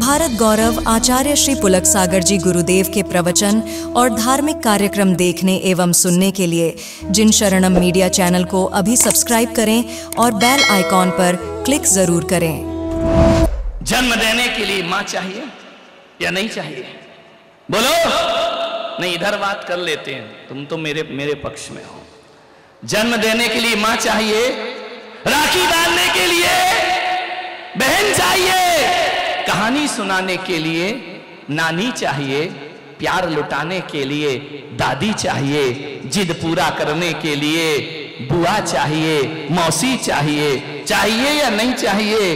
भारत गौरव आचार्य श्री पुलक सागर जी गुरुदेव के प्रवचन और धार्मिक कार्यक्रम देखने एवं सुनने के लिए जिन शरणम मीडिया चैनल को अभी सब्सक्राइब करें और बेल आइकॉन पर क्लिक जरूर करें। जन्म देने के लिए मां चाहिए या नहीं चाहिए? बोलो। नहीं, इधर बात कर लेते हैं, तुम तो मेरे पक्ष में हो। जन्म देने के लिए मां चाहिए, राखी बांधने के लिए बहन चाहिए, कहानी सुनाने के लिए नानी चाहिए, प्यार लुटाने के लिए दादी चाहिए, जिद पूरा करने के लिए बुआ चाहिए, मौसी चाहिए। चाहिए या नहीं चाहिए?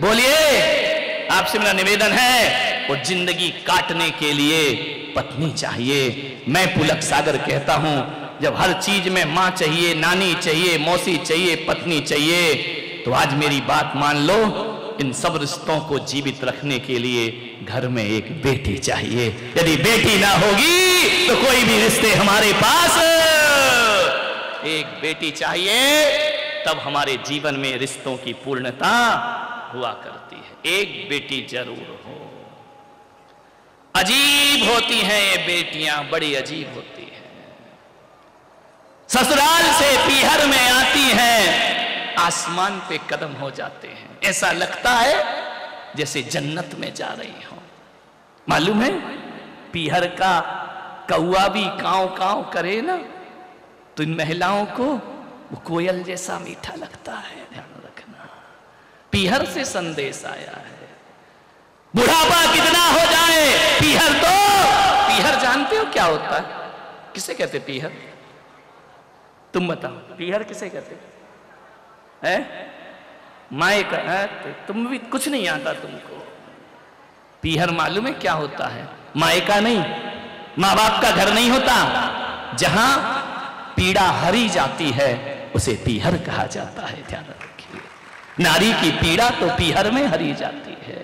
बोलिए। आपसे मेरा निवेदन है, वो जिंदगी काटने के लिए पत्नी चाहिए। मैं पुलक सागर कहता हूं, जब हर चीज में मां चाहिए, नानी चाहिए, मौसी चाहिए, पत्नी चाहिए, तो आज मेरी बात मान लो, इन सब रिश्तों को जीवित रखने के लिए घर में एक बेटी चाहिए। यदि बेटी ना होगी तो कोई भी रिश्ते हमारे पास। एक बेटी चाहिए, तब हमारे जीवन में रिश्तों की पूर्णता हुआ करती है। एक बेटी जरूर हो। अजीब होती हैं ये बेटियां, बड़ी अजीब होती हैं। ससुराल से पीहर में आती हैं, आसमान पे कदम हो जाते हैं। ऐसा लगता है जैसे जन्नत में जा रही हो। मालूम है, पीहर का कौआ भी काव काव करे ना, तो इन महिलाओं को वो कोयल जैसा मीठा लगता है। ध्यान रखना, पीहर से संदेश आया है। बुढ़ापा कितना हो जाए, पीहर जानते हो क्या होता है? किसे कहते पीहर? तुम बताओ, पीहर किसे कहते है? मायका है? तुम भी कुछ नहीं आता तुमको। पीहर मालूम है क्या होता है? मायका नहीं, माँ बाप का घर नहीं होता। जहां पीड़ा हरी जाती है उसे पीहर कहा जाता है। ध्यान रखिए, नारी की पीड़ा तो पीहर में हरी जाती है।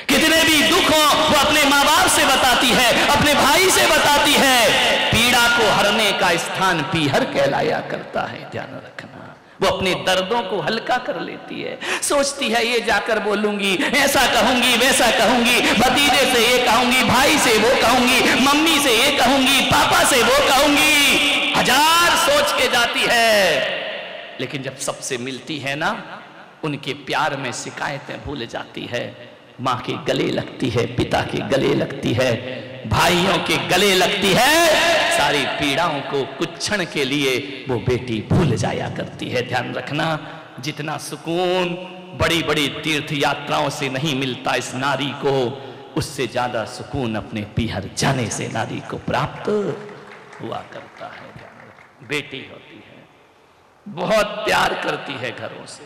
कितने भी दुख हो वो अपने माँ बाप से बताती है, अपने भाई से बताती है। पीड़ा को हरने का स्थान पीहर कहलाया करता है। ध्यान रखना, वो अपने दर्दों को हल्का कर लेती है। सोचती है ये जाकर बोलूंगी, ऐसा कहूंगी, वैसा कहूंगी, भतीजे से ये कहूंगी, भाई से वो कहूंगी, मम्मी से ये कहूंगी, पापा से वो कहूंगी। हजार सोच के जाती है, लेकिन जब सबसे मिलती है ना, उनके प्यार में शिकायतें भूल जाती है। माँ के गले लगती है, पिता के गले लगती है, भाइयों के गले लगती है। सारी पीड़ाओं को कुछ क्षण के लिए वो बेटी भूल जाया करती है। ध्यान रखना, जितना सुकून बड़ी बड़ी तीर्थ यात्राओं से नहीं मिलता इस नारी को, उससे ज्यादा सुकून अपने पीहर जाने से नारी को प्राप्त हुआ करता है। बेटी होती है, बहुत प्यार करती है घरों से।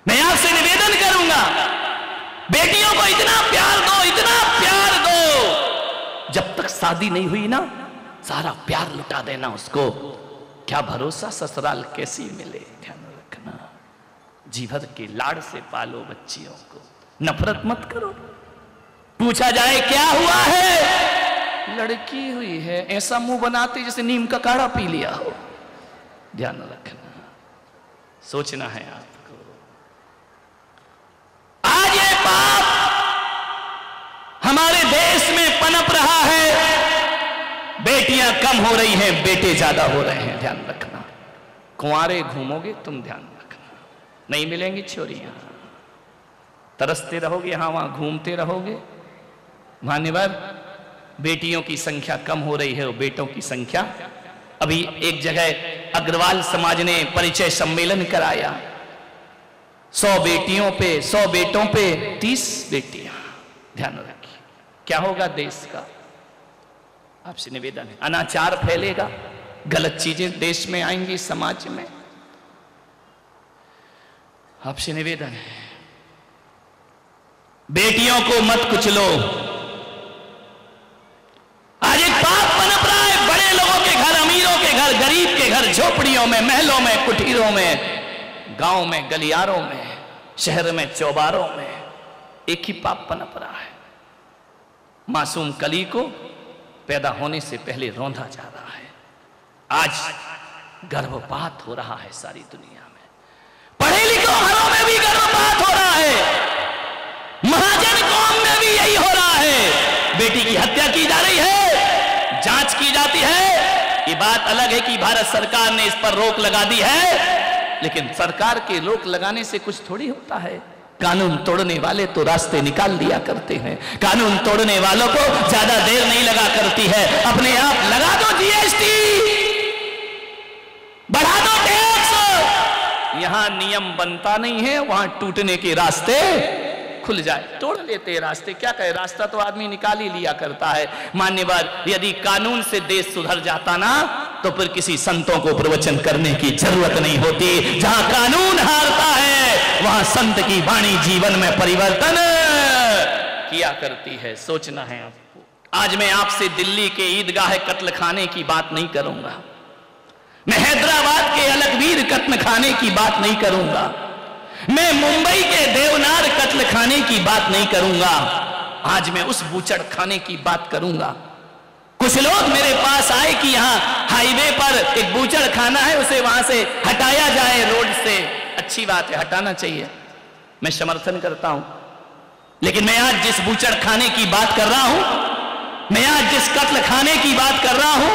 मैं आपसे निवेदन करूंगा, बेटियों को इतना प्यार दो, इतना प्यार दो। जब तक शादी नहीं हुई ना, सारा प्यार लुटा देना उसको। क्या भरोसा ससुराल कैसी मिले। ध्यान रखना, जी भर के लाड़ से पालो बच्चियों को, नफरत मत करो। पूछा जाए क्या हुआ है, लड़की हुई है, ऐसा मुंह बनाते जैसे नीम का काढ़ा पी लिया हो। ध्यान रखना, सोचना है आपको। आज ये पाप हमारे देश में पनप रहा है। बेटियां कम हो रही हैं, बेटे ज्यादा हो रहे हैं। ध्यान रखना, कुंवारे घूमोगे तुम, ध्यान रखना, नहीं मिलेंगी छोरियां। तरसते रहोगे, यहां वहां घूमते रहोगे। मान्यवर, बेटियों की संख्या कम हो रही है और बेटों की संख्या। अभी एक जगह अग्रवाल समाज ने परिचय सम्मेलन कराया। 100 बेटियों पे, 100 बेटों पे 30 बेटियां। ध्यान रखिए, क्या होगा देश का? आपसे निवेदन है, अनाचार फैलेगा, गलत चीजें देश में आएंगी, समाज में। आपसे निवेदन है, बेटियों को मत कुचलो। आज एक पाप पनप रहा है, बड़े लोगों के घर, अमीरों के घर, गरीब के घर, झोपड़ियों में, महलों में, कुटीरों में, गांव में, गलियारों में, शहर में, चौबारों में एक ही पाप पनप रहा है। मासूम कली को पैदा होने से पहले रौंदा जा रहा है। आज गर्भपात हो रहा है सारी दुनिया में। पढ़े लिखे घरों में भी गर्भपात हो रहा है। महाजन कौम में भी यही बेटी की हत्या की जा रही है, जांच की जाती है। ये बात अलग है कि भारत सरकार ने इस पर रोक लगा दी है, लेकिन सरकार के रोक लगाने से कुछ थोड़ी होता है। कानून तोड़ने वाले तो रास्ते निकाल दिया करते हैं। कानून तोड़ने वालों को ज्यादा देर नहीं लगा करती है। अपने आप लगा दो जीएसटी, बढ़ा दो टैक्स। यहां नियम बनता नहीं है, वहां टूटने के रास्ते खुल जाए। तोड़ लेते हैं रास्ते, क्या कहे, रास्ता तो आदमी निकाल ही लिया करता है। मान्यवर, यदि कानून से देश सुधर जाता ना, तो फिर किसी संतों को प्रवचन करने की जरूरत नहीं होती। जहां कानून हारता है, वहां संत की वाणी जीवन में परिवर्तन किया करती है। सोचना है आपको। आज मैं आपसे दिल्ली के ईदगाह कत्ल खाने की बात नहीं करूंगा, मैं हैदराबाद के अलकवीर कत्ल खाने की बात नहीं करूंगा, मैं मुंबई के देवनार कत्ल खाने की बात नहीं करूंगा। आज मैं उस बूचड़ खाने की बात करूंगा। कुछ लोग मेरे पास आए कि यहां हाईवे पर एक बूचड़ खाना है, उसे वहां से हटाया जाए रोड से। अच्छी बात है, हटाना चाहिए, मैं समर्थन करता हूं। लेकिन मैं आज जिस बूचड़ खाने की बात कर रहा हूं, मैं आज जिस कत्ल खाने की बात कर रहा हूं,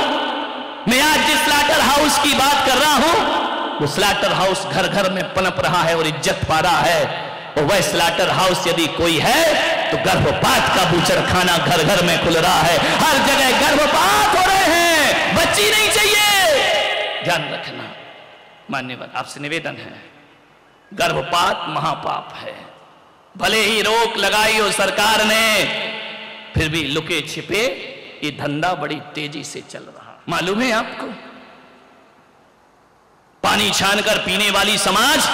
मैं आज जिस स्लॉटर हाउस की बात कर रहा हूं, वो स्लॉटर हाउस घर घर में पनप रहा है और इज्जत पा रहा है। और वह स्लॉटर हाउस यदि कोई है तो गर्भपात का बूचड़ खाना घर घर में खुल रहा है। हर जगह गर्भपात हो रहे हैं, बच्ची नहीं चाहिए। ध्यान रखना मान्यवर, आपसे निवेदन है, गर्भपात महापाप है। भले ही रोक लगाई हो सरकार ने, फिर भी लुके छिपे ये धंधा बड़ी तेजी से चल रहा। मालूम है आपको, पानी छानकर पीने वाली समाज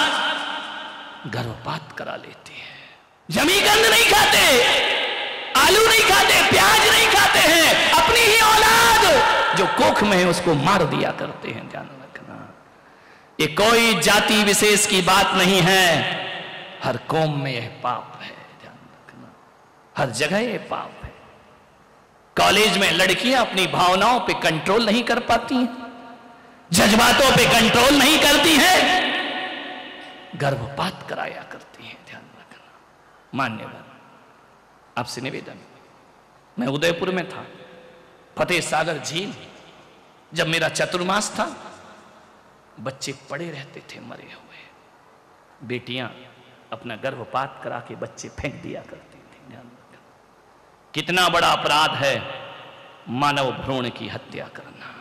गर्भपात करा लेती है। जमीगंध नहीं खाते, आलू नहीं खाते, प्याज नहीं खाते हैं, अपनी ही औलाद जो कोख में है उसको मार दिया करते हैं। ध्यान रखना, ये कोई जाति विशेष की बात नहीं है, हर कौम में यह पाप है। ध्यान रखना, हर जगह यह पाप है। कॉलेज में लड़कियां अपनी भावनाओं पे कंट्रोल नहीं कर पाती हैं, जज्बातों पे कंट्रोल नहीं करती हैं, गर्भपात कराया करती हैं। ध्यान रखना मान्यवर, आपसे निवेदन, मैं उदयपुर में था, फतेह सागर झील, जब मेरा चतुर्मास था, बच्चे पड़े रहते थे मरे हुए। बेटियां अपना गर्भपात करा के बच्चे फेंक दिया करती थी। ध्यान रखना, कितना बड़ा अपराध है मानव भ्रूण की हत्या करना।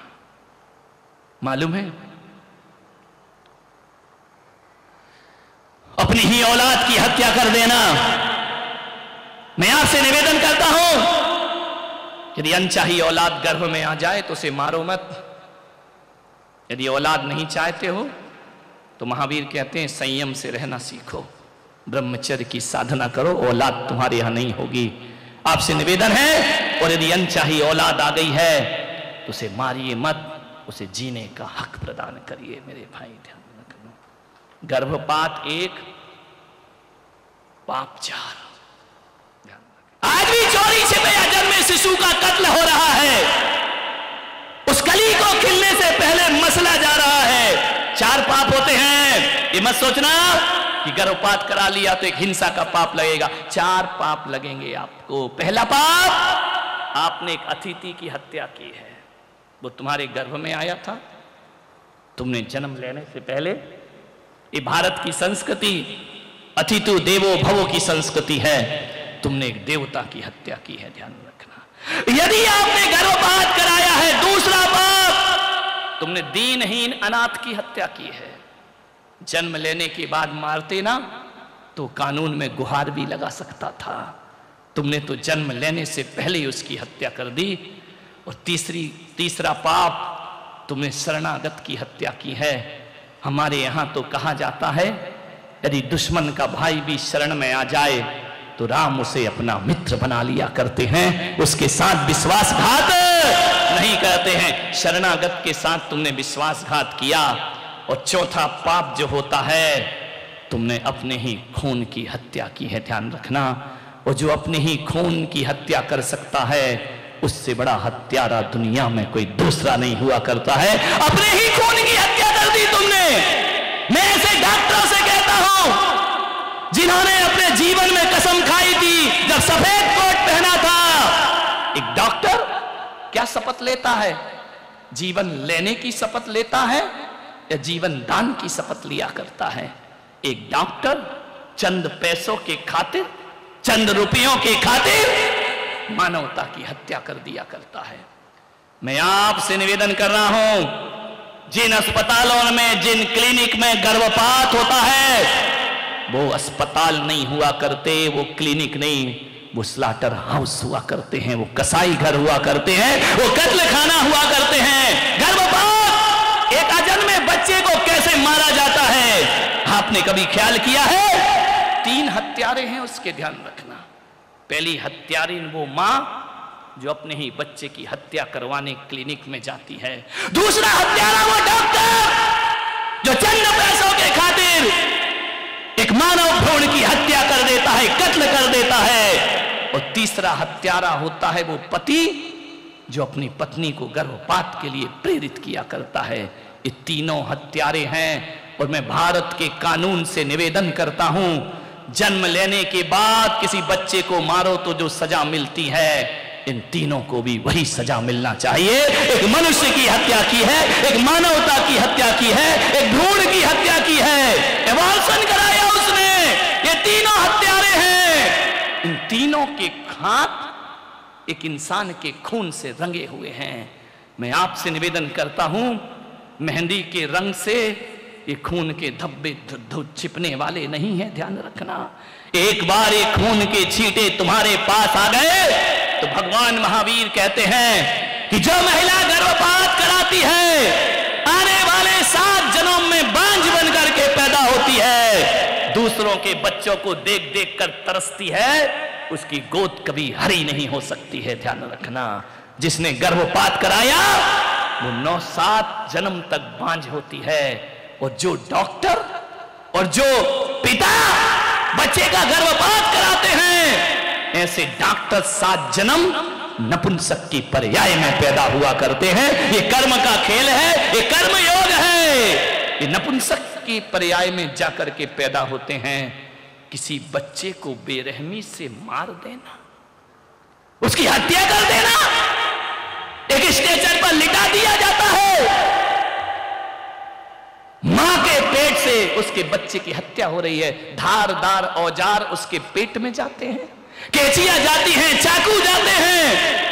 मालूम है, अपनी ही औलाद की हत्या कर देना। मैं आपसे निवेदन करता हूं, यदि अनचाही औलाद गर्भ में आ जाए तो उसे मारो मत। यदि औलाद नहीं चाहते हो तो महावीर कहते हैं संयम से रहना सीखो, ब्रह्मचर्य की साधना करो, औलाद तुम्हारे यहां नहीं होगी। आपसे निवेदन है, और यदि अनचाही औलाद आ गई है तो उसे मारिए मत, उसे जीने का हक प्रदान करिए। मेरे भाई ध्यान रखना, गर्भपात एक पाप चार। आज भी चोरी छिपे या जन्मे शिशु का कत्ल हो रहा है, उस कली को खिलने से पहले मसला जा रहा है। चार पाप होते हैं, ये मत सोचना कि गर्भपात करा लिया तो एक हिंसा का पाप लगेगा। चार पाप लगेंगे आपको। पहला पाप, आपने एक अतिथि की हत्या की है, वो तुम्हारे गर्भ में आया था, तुमने जन्म लेने से पहले, ये भारत की संस्कृति अतिथु देवो भवो की संस्कृति है, तुमने एक देवता की हत्या की है। ध्यान रखना, यदि आपने गर्भपात कराया है, दूसरा पाप, तुमने दीनहीन अनाथ की हत्या की है। जन्म लेने के बाद मारते ना तो कानून में गुहार भी लगा सकता था, तुमने तो जन्म लेने से पहले ही उसकी हत्या कर दी। और तीसरा पाप, तुमने शरणागत की हत्या की है। हमारे यहां तो कहा जाता है, यदि दुश्मन का भाई भी शरण में आ जाए तो राम उसे अपना मित्र बना लिया करते हैं, उसके साथ विश्वासघात नहीं करते हैं। शरणागत के साथ तुमने विश्वासघात किया। और चौथा पाप जो होता है, तुमने अपने ही खून की हत्या की है। ध्यान रखना, और जो अपने ही खून की हत्या कर सकता है, उससे बड़ा हत्यारा दुनिया में कोई दूसरा नहीं हुआ करता है। अपने ही खून की हत्या कर दी तुमने। मैं ऐसे डॉक्टरों से कहता हूं जिन्होंने अपने जीवन में कसम खाई थी, जब सफेद कोट पहना था, एक शपथ लेता है? जीवन लेने की शपथ लेता है या जीवन दान की शपथ लिया करता है? एक डॉक्टर चंद पैसों के खातिर, चंद रुपयों के खातिर मानवता की हत्या कर दिया करता है। मैं आपसे निवेदन कर रहा हूं, जिन अस्पतालों में, जिन क्लिनिक में गर्भपात होता है, वो अस्पताल नहीं हुआ करते, वो क्लिनिक नहीं, वो स्लाटर हाउस हुआ करते हैं, वो कसाई घर हुआ करते हैं, वो कत्ल खाना हुआ करते हैं। गर्भपात, एक अजन्मे बच्चे को कैसे मारा जाता है, आपने कभी ख्याल किया है? 3 हत्यारे हैं, उसके ध्यान रखना। पहली हत्यारिन वो मां जो अपने ही बच्चे की हत्या करवाने क्लिनिक में जाती है। दूसरा हत्यारा वो डॉक्टर जो चंद पैसों के खातिर एक मानव भ्रूण की हत्या कर देता है, कत्ल कर देता है। और तीसरा हत्यारा होता है वो पति जो अपनी पत्नी को गर्भपात के लिए प्रेरित किया करता है। ये तीनों हत्यारे हैं। और मैं भारत के कानून से निवेदन करता हूं, जन्म लेने के बाद किसी बच्चे को मारो तो जो सजा मिलती है, इन तीनों को भी वही सजा मिलना चाहिए। एक मनुष्य की हत्या की है, एक मानवता की हत्या की है, एक भ्रूण की हत्या की है, एवॉल्यूशन कराया उसने। ये तीनों हत्यारे हैं। इन तीनों के हाथ एक इंसान के खून से रंगे हुए हैं। मैं आपसे निवेदन करता हूं, मेहंदी के रंग से ये खून के धब्बे छिपने वाले नहीं है, ध्यान रखना। एक बार ये खून के छींटे तुम्हारे पास आ गए तो भगवान महावीर कहते हैं कि जो महिला गर्भपात कराती है, आने वाले 7 जन्म में बांझ बन करके पैदा होती है, दूसरों के बच्चों को देख देख कर तरसती है, उसकी गोद कभी हरी नहीं हो सकती है, ध्यान रखना। जिसने गर्भपात कराया वो 9-7 जन्म तक बांझ होती है। और जो डॉक्टर और जो पिता बच्चे का गर्भपात कराते हैं, ऐसे डॉक्टर 7 जन्म नपुंसक की पर्याय में पैदा हुआ करते हैं। ये कर्म का खेल है, ये कर्म योग है। ये नपुंसक की पर्याय में जाकर के पैदा होते हैं। किसी बच्चे को बेरहमी से मार देना, उसकी हत्या कर देना, एक स्ट्रेचर पर लिटा दिया जाता है, मां के पेट से उसके बच्चे की हत्या हो रही है, धारदार औजार उसके पेट में जाते हैं, कैंचियां जाती हैं, चाकू जाते हैं,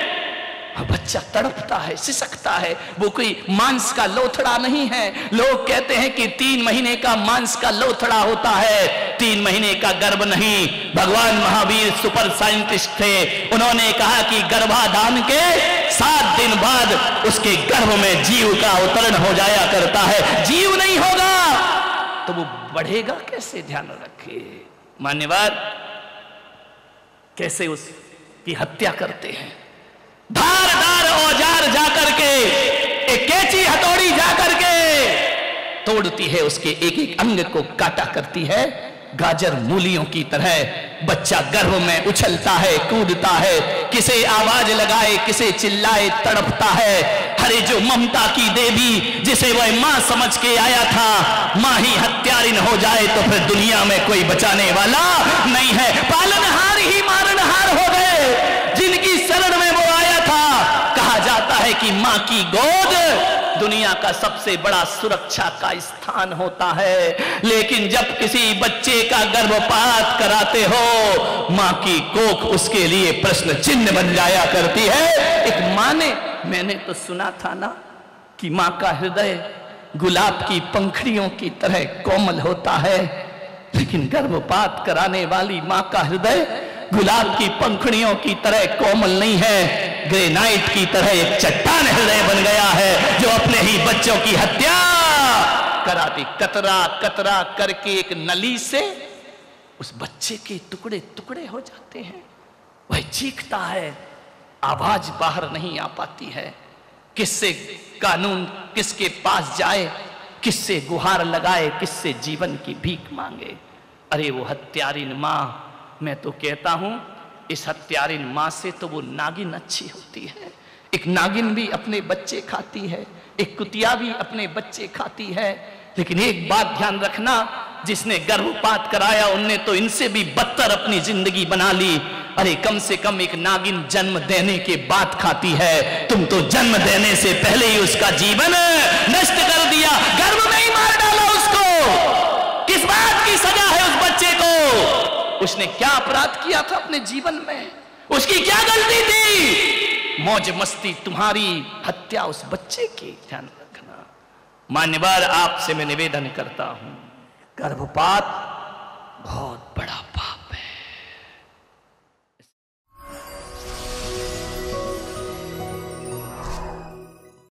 बच्चा तड़पता है, सिसकता है। वो कोई मांस का लोथड़ा नहीं है। लोग कहते हैं कि 3 महीने का मांस का लोथड़ा होता है, 3 महीने का गर्भ नहीं। भगवान महावीर सुपर साइंटिस्ट थे, उन्होंने कहा कि गर्भाधान के 7 दिन बाद उसके गर्भ में जीव का अवतरण हो जाया करता है। जीव नहीं होगा तो वो बढ़ेगा कैसे, ध्यान रखे। मान्यवर कैसे उसकी हत्या करते हैं, धारदार औजार जाकर के, एक कैंची हथौड़ी जाकर के तोड़ती है, उसके एक एक अंग को काटा करती है। गाजर मूलियों की तरह बच्चा गर्भ में उछलता है, कूदता है, किसे आवाज लगाए, किसे चिल्लाए, तड़पता है। हरे जो ममता की देवी जिसे वह मां समझ के आया था, मां ही हत्यारिन हो जाए तो फिर दुनिया में कोई बचाने वाला नहीं है। पालनहार ही मारनहार हो गए। जिनकी शरण में वो आया था, कहा जाता है कि मां की गोद दुनिया का सबसे बड़ा सुरक्षा का स्थान होता है। लेकिन जब किसी बच्चे का गर्भपात कराते हो, मां की कोख उसके लिए प्रश्न चिन्ह बन जाया करती है। एक मां ने, मैंने तो सुना था ना कि मां का हृदय गुलाब की पंखड़ियों की तरह कोमल होता है, लेकिन गर्भपात कराने वाली मां का हृदय गुलाब की पंखड़ियों की तरह कोमल नहीं है, ग्रेनाइट की तरह एक चट्टान हृदय बन गया है, जो अपने ही बच्चों की हत्या कराती। कतरा कतरा करके एक नली से उस बच्चे के टुकड़े टुकड़े हो जाते हैं। वह चीखता है, आवाज बाहर नहीं आ पाती है। किससे कानून किसके पास जाए, किससे गुहार लगाए, किससे जीवन की भीख मांगे। अरे वो हत्यारिन मां, मैं तो कहता हूं इस हत्यारिन मां से तो वो नागिन अच्छी होती है। एक नागिन भी अपने बच्चे खाती है, एक कुतिया भी अपने बच्चे खाती है। लेकिन एक बात ध्यान रखना, जिसने गर्भपात कराया उनने तो इनसे भी बदतर अपनी जिंदगी बना ली। अरे कम से कम एक नागिन जन्म देने के बाद खाती है, तुम तो जन्म देने से पहले ही उसका जीवन नष्ट कर दिया, गर्भ में ही मार डाला उसको। किस बात की सजा है उस बच्चे को? उसने क्या अपराध किया था अपने जीवन में? उसकी क्या गलती थी? मौज मस्ती तुम्हारी, हत्या उस बच्चे की। ध्यान रखना। मान्यवर, आपसे मैं निवेदन करता हूं, गर्भपात बहुत बड़ा